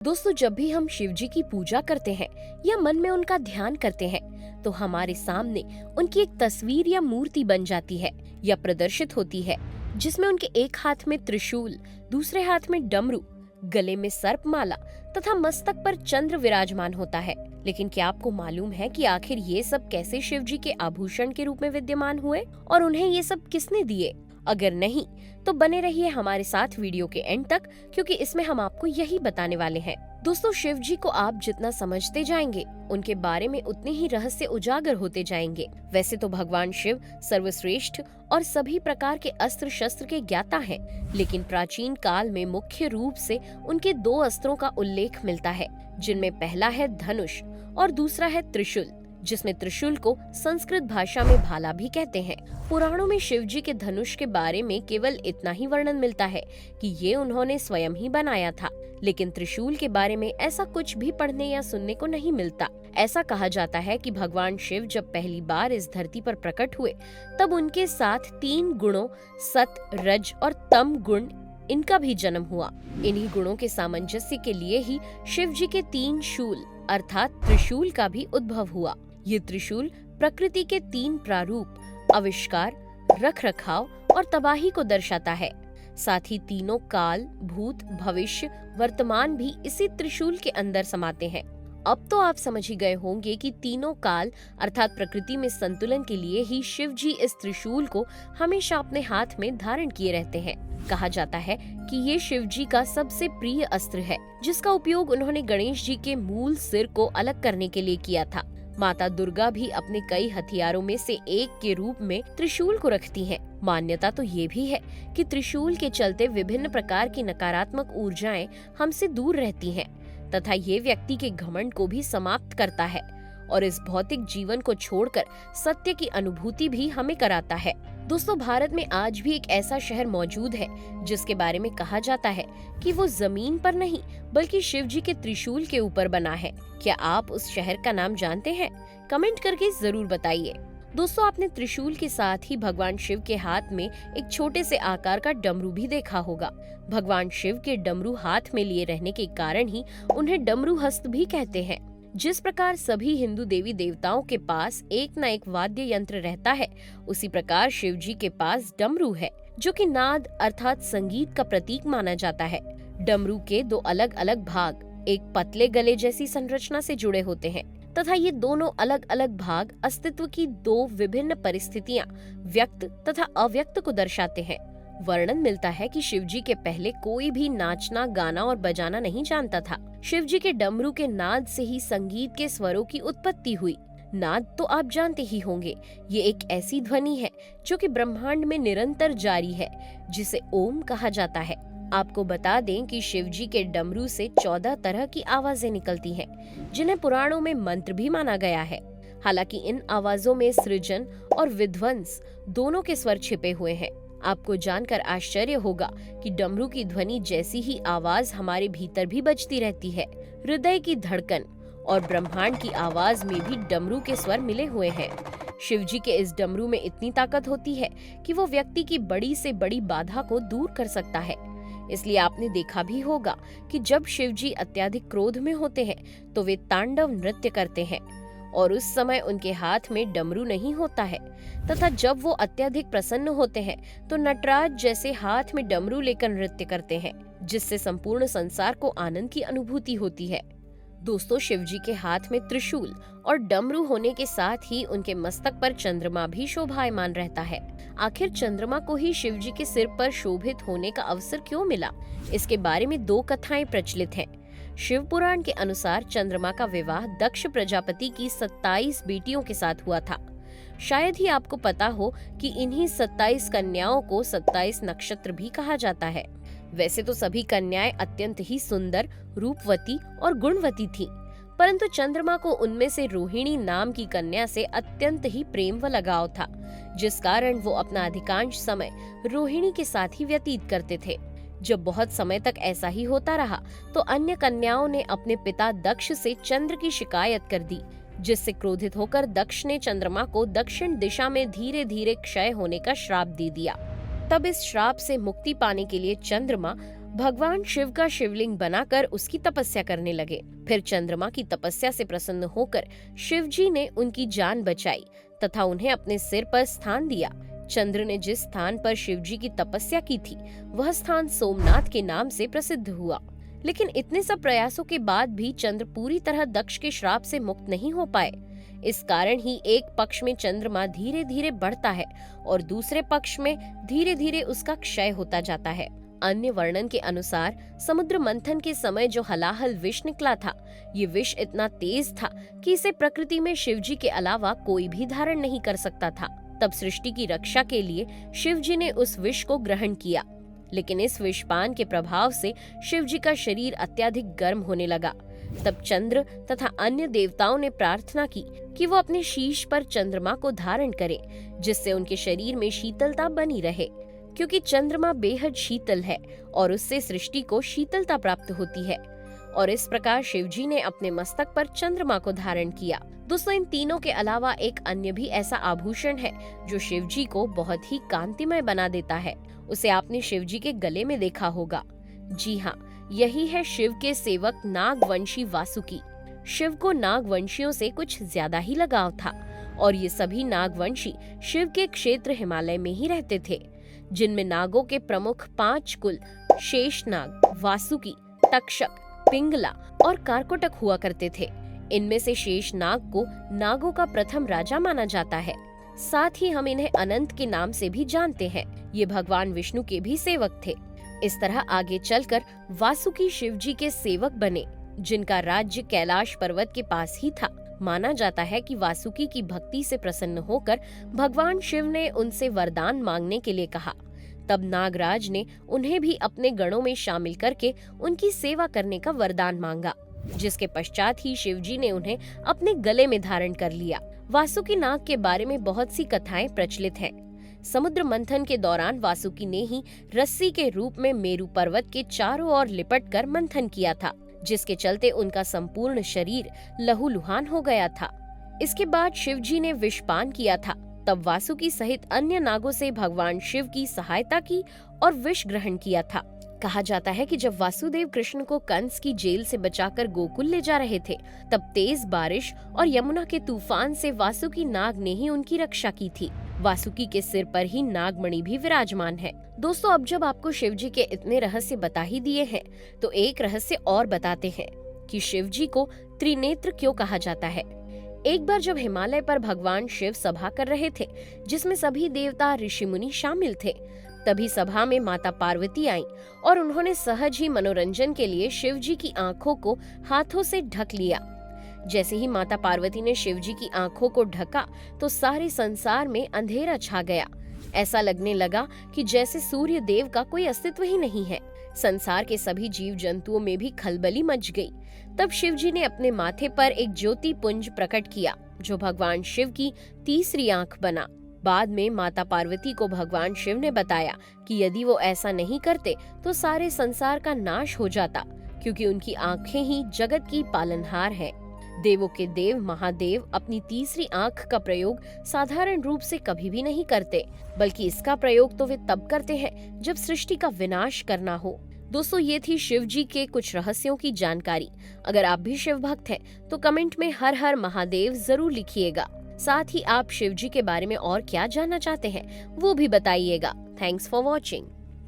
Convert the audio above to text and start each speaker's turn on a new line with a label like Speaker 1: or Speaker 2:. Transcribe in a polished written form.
Speaker 1: दोस्तों, जब भी हम शिव जी की पूजा करते हैं या मन में उनका ध्यान करते हैं तो हमारे सामने उनकी एक तस्वीर या मूर्ति बन जाती है या प्रदर्शित होती है, जिसमें उनके एक हाथ में त्रिशूल, दूसरे हाथ में डमरू, गले में सर्पमाला तथा मस्तक पर चंद्र विराजमान होता है। लेकिन क्या आपको मालूम है कि आखिर ये सब कैसे शिव जी के आभूषण के रूप में विद्यमान हुए और उन्हें ये सब किसने दिए? अगर नहीं तो बने रहिए हमारे साथ वीडियो के एंड तक, क्योंकि इसमें हम आपको यही बताने वाले हैं। दोस्तों, शिव जी को आप जितना समझते जाएंगे उनके बारे में उतने ही रहस्य उजागर होते जाएंगे। वैसे तो भगवान शिव सर्वश्रेष्ठ और सभी प्रकार के अस्त्र शस्त्र के ज्ञाता हैं, लेकिन प्राचीन काल में मुख्य रूप से उनके दो अस्त्रों का उल्लेख मिलता है, जिनमें पहला है धनुष और दूसरा है त्रिशूल, जिसमें त्रिशूल को संस्कृत भाषा में भाला भी कहते हैं। पुराणों में शिव जी के धनुष के बारे में केवल इतना ही वर्णन मिलता है कि ये उन्होंने स्वयं ही बनाया था, लेकिन त्रिशूल के बारे में ऐसा कुछ भी पढ़ने या सुनने को नहीं मिलता। ऐसा कहा जाता है कि भगवान शिव जब पहली बार इस धरती पर प्रकट हुए तब उनके साथ 3 गुणों सत, रज और तम गुण इनका भी जन्म हुआ। इन्हीं गुणों के सामंजस्य के लिए ही शिव जी के 3 शूल अर्थात त्रिशूल का भी उद्भव हुआ। ये त्रिशूल प्रकृति के 3 प्रारूप आविष्कार, रख रखाव और तबाही को दर्शाता है। साथ ही तीनों काल, भूत, भविष्य, वर्तमान भी इसी त्रिशूल के अंदर समाते हैं। अब तो आप समझ ही गए होंगे कि तीनों काल अर्थात प्रकृति में संतुलन के लिए ही शिव जी इस त्रिशूल को हमेशा अपने हाथ में धारण किए रहते हैं। कहा जाता है कि ये शिव जी का सबसे प्रिय अस्त्र है, जिसका उपयोग उन्होंने गणेश जी के मूल सिर को अलग करने के लिए किया था। माता दुर्गा भी अपने कई हथियारों में से एक के रूप में त्रिशूल को रखती हैं। मान्यता तो ये भी है कि त्रिशूल के चलते विभिन्न प्रकार की नकारात्मक ऊर्जाएं हमसे दूर रहती हैं तथा ये व्यक्ति के घमंड को भी समाप्त करता है और इस भौतिक जीवन को छोड़कर सत्य की अनुभूति भी हमें कराता है। दोस्तों, भारत में आज भी एक ऐसा शहर मौजूद है जिसके बारे में कहा जाता है कि वो जमीन पर नहीं बल्कि शिव जी के त्रिशूल के ऊपर बना है। क्या आप उस शहर का नाम जानते हैं? कमेंट करके जरूर बताइए। दोस्तों, आपने त्रिशूल के साथ ही भगवान शिव के हाथ में एक छोटे से आकार का डमरू भी देखा होगा। भगवान शिव के डमरू हाथ में लिए रहने के कारण ही उन्हें डमरू हस्त भी कहते हैं। जिस प्रकार सभी हिंदू देवी देवताओं के पास एक न एक वाद्य यंत्र रहता है, उसी प्रकार शिव जी के पास डमरू है, जो कि नाद अर्थात संगीत का प्रतीक माना जाता है। डमरू के 2 अलग अलग भाग एक पतले गले जैसी संरचना से जुड़े होते हैं तथा ये दोनों अलग अलग भाग अस्तित्व की 2 विभिन्न परिस्थितियां व्यक्त तथा अव्यक्त को दर्शाते हैं। वर्णन मिलता है कि शिव जी के पहले कोई भी नाचना, गाना और बजाना नहीं जानता था। शिव जी के डमरू के नाद से ही संगीत के स्वरों की उत्पत्ति हुई। नाद तो आप जानते ही होंगे, ये एक ऐसी ध्वनि है जो कि ब्रह्मांड में निरंतर जारी है, जिसे ओम कहा जाता है। आपको बता दें कि शिव जी के डमरू से 14 तरह की आवाजें निकलती हैं, जिन्हें पुराणों में मंत्र भी माना गया है। हालांकि इन आवाजों में सृजन और विध्वंस दोनों के स्वर छिपे हुए हैं। आपको जानकर आश्चर्य होगा कि डमरू की ध्वनि जैसी ही आवाज हमारे भीतर भी बजती रहती है। हृदय की धड़कन और ब्रह्मांड की आवाज में भी डमरू के स्वर मिले हुए हैं। शिव जी के इस डमरू में इतनी ताकत होती है कि वो व्यक्ति की बड़ी से बड़ी बाधा को दूर कर सकता है। इसलिए आपने देखा भी होगा कि जब शिव जी अत्यधिक क्रोध में होते हैं तो वे तांडव नृत्य करते हैं और उस समय उनके हाथ में डमरू नहीं होता है, तथा जब वो अत्यधिक प्रसन्न होते हैं तो नटराज जैसे हाथ में डमरू लेकर नृत्य करते हैं, जिससे संपूर्ण संसार को आनंद की अनुभूति होती है। दोस्तों, शिव जी के हाथ में त्रिशूल और डमरू होने के साथ ही उनके मस्तक पर चंद्रमा भी शोभायमान रहता है। आखिर चंद्रमा को ही शिव जी के सिर पर शोभित होने का अवसर क्यों मिला? इसके बारे में 2 कथाएं प्रचलित हैं। शिव पुराण के अनुसार चंद्रमा का विवाह दक्ष प्रजापति की 27 बेटियों के साथ हुआ था। शायद ही आपको पता हो कि इन्हीं 27 कन्याओं को 27 नक्षत्र भी कहा जाता है। वैसे तो सभी कन्याएं अत्यंत ही सुंदर, रूपवती और गुणवती थीं, परंतु चंद्रमा को उनमें से रोहिणी नाम की कन्या से अत्यंत ही प्रेम व लगाव था, जिस कारण वो अपना अधिकांश समय रोहिणी के साथ ही व्यतीत करते थे। जब बहुत समय तक ऐसा ही होता रहा तो अन्य कन्याओं ने अपने पिता दक्ष से चंद्र की शिकायत कर दी, जिससे क्रोधित होकर दक्ष ने चंद्रमा को दक्षिण दिशा में धीरे धीरे क्षय होने का श्राप दे दिया। तब इस श्राप से मुक्ति पाने के लिए चंद्रमा भगवान शिव का शिवलिंग बनाकर उसकी तपस्या करने लगे। फिर चंद्रमा की तपस्या से प्रसन्न होकर शिव जी ने उनकी जान बचाई तथा उन्हें अपने सिर पर स्थान दिया। चंद्र ने जिस स्थान पर शिव जी की तपस्या की थी वह स्थान सोमनाथ के नाम से प्रसिद्ध हुआ। लेकिन इतने सब प्रयासों के बाद भी चंद्र पूरी तरह दक्ष के श्राप से मुक्त नहीं हो पाए। इस कारण ही एक पक्ष में चंद्रमा धीरे धीरे बढ़ता है और दूसरे पक्ष में धीरे धीरे उसका क्षय होता जाता है। अन्य वर्णन के अनुसार समुद्र मंथन के समय जो हलाहल विष निकला था, ये विष इतना तेज था कि इसे प्रकृति में शिवजी के अलावा कोई भी धारण नहीं कर सकता था। तब सृष्टि की रक्षा के लिए शिवजी ने उस विष को ग्रहण किया। लेकिन इस विषपान के प्रभाव से शिवजी का शरीर अत्यधिक गर्म होने लगा। तब चंद्र तथा अन्य देवताओं ने प्रार्थना की कि वो अपने शीश पर चंद्रमा को धारण करें, जिससे उनके शरीर में शीतलता बनी रहे, क्योंकि चंद्रमा बेहद शीतल है और उससे सृष्टि को शीतलता प्राप्त होती है। और इस प्रकार शिवजी ने अपने मस्तक पर चंद्रमा को धारण किया। दोस्तों, इन तीनों के अलावा एक अन्य भी ऐसा आभूषण है जो शिवजी को बहुत ही कांतिमय बना देता है। उसे आपने शिवजी के गले में देखा होगा। जी हाँ, यही है शिव के सेवक नागवंशी वासुकी। शिव को नागवंशियों से कुछ ज्यादा ही लगाव था और ये सभी नागवंशी शिव के क्षेत्र हिमालय में ही रहते थे, जिनमें नागों के प्रमुख 5 कुल शेषनाग, वासुकी, तक्षक, पिंगला और कारकोटक हुआ करते थे। इनमें से शेषनाग को नागों का प्रथम राजा माना जाता है। साथ ही हम इन्हें अनंत के नाम से भी जानते हैं। ये भगवान विष्णु के भी सेवक थे। इस तरह आगे चलकर वासुकी शिवजी के सेवक बने, जिनका राज्य कैलाश पर्वत के पास ही था। माना जाता है कि वासुकी की भक्ति से प्रसन्न होकर भगवान शिव ने उनसे वरदान मांगने के लिए कहा। तब नागराज ने उन्हें भी अपने गणों में शामिल करके उनकी सेवा करने का वरदान मांगा, जिसके पश्चात ही शिवजी ने उन्हें अपने गले में धारण कर लिया। वासुकी नाग के बारे में बहुत सी कथाएं प्रचलित हैं। समुद्र मंथन के दौरान वासुकी ने ही रस्सी के रूप में मेरु पर्वत के चारों ओर लिपटकर मंथन किया था, जिसके चलते उनका संपूर्ण शरीर लहूलुहान हो गया था। इसके बाद शिवजी ने विषपान किया था। तब वासुकी सहित अन्य नागों से भगवान शिव की सहायता की और विष ग्रहण किया था। कहा जाता है कि जब वासुदेव कृष्ण को कंस की जेल से बचाकर गोकुल ले जा रहे थे, तब तेज बारिश और यमुना के तूफान से वासुकी नाग ने ही उनकी रक्षा की थी। वासुकी के सिर पर ही नागमणि भी विराजमान है। दोस्तों, अब जब आपको शिवजी के इतने रहस्य बता ही दिए हैं, तो एक रहस्य और बताते हैं कि शिवजी को त्रिनेत्र क्यों कहा जाता है। एक बार जब हिमालय पर भगवान शिव सभा कर रहे थे, जिसमें सभी देवता ऋषि मुनि शामिल थे, तभी सभा में माता पार्वती आईं और उन्होंने सहज ही मनोरंजन के लिए शिवजी की आंखों को हाथों से ढक लिया। जैसे ही माता पार्वती ने शिवजी की आंखों को ढका, तो सारे संसार में अंधेरा छा गया। ऐसा लगने लगा कि जैसे सूर्य देव का कोई अस्तित्व ही नहीं है। संसार के सभी जीव जंतुओं में भी खलबली मच गई। तब शिवजी ने अपने माथे पर एक ज्योति पुंज प्रकट किया, जो भगवान शिव की तीसरी आंख बना। बाद में माता पार्वती को भगवान शिव ने बताया कि यदि वो ऐसा नहीं करते तो सारे संसार का नाश हो जाता, क्योंकि उनकी आंखें ही जगत की पालनहार है। देवों के देव महादेव अपनी तीसरी आंख का प्रयोग साधारण रूप से कभी भी नहीं करते, बल्कि इसका प्रयोग तो वे तब करते हैं जब सृष्टि का विनाश करना हो। दोस्तों, ये थी शिव जी के कुछ रहस्यों की जानकारी। अगर आप भी शिव भक्त हैं, तो कमेंट में हर हर महादेव जरूर लिखिएगा। साथ ही आप शिव जी के बारे में और क्या जानना चाहते हैं, वो भी बताइएगा। Thanks for watching.